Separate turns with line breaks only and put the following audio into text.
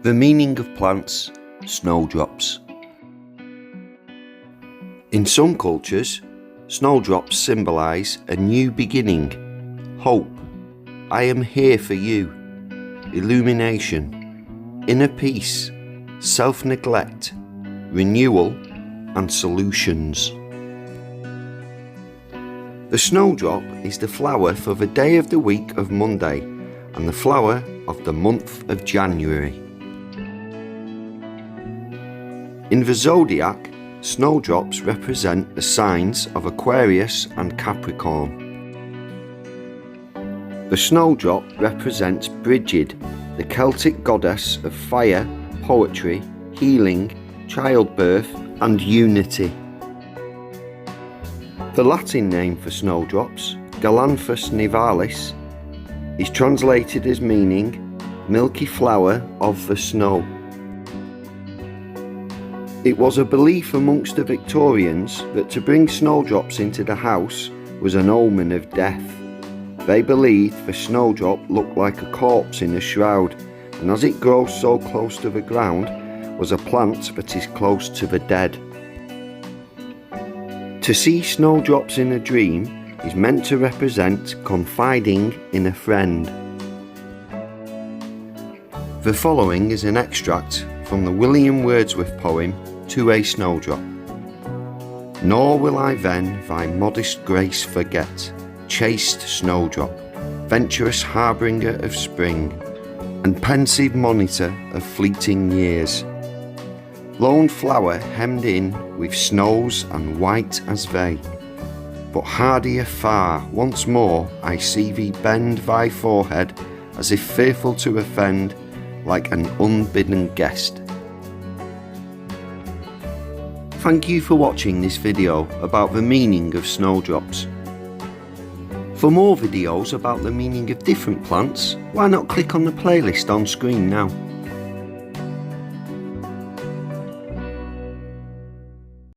The meaning of plants, snowdrops. In some cultures, snowdrops symbolise a new beginning, hope, I am here for you, illumination, inner peace, self-neglect, renewal and solutions. The snowdrop is the flower for the day of the week of Monday and the flower of the month of January. In the zodiac, snowdrops represent the signs of Aquarius and Capricorn. The snowdrop represents Brigid, the Celtic goddess of fire, poetry, healing, childbirth and unity. The Latin name for snowdrops, Galanthus nivalis, is translated as meaning milky flower of the snow. It was a belief amongst the Victorians that to bring snowdrops into the house was an omen of death. They believed the snowdrop looked like a corpse in a shroud, and as it grows so close to the ground, was a plant that is close to the dead. To see snowdrops in a dream is meant to represent confiding in a friend. The following is an extract from the William Wordsworth poem To a Snowdrop. Nor will I then thy modest grace forget, chaste snowdrop, venturous harbinger of spring, and pensive monitor of fleeting years. Lone flower hemmed in with snows and white as they, but hardier far, once more I see thee bend thy forehead as if fearful to offend, like an unbidden guest. Thank you for watching this video about the meaning of snowdrops. For more videos about the meaning of different plants, why not click on the playlist on screen now.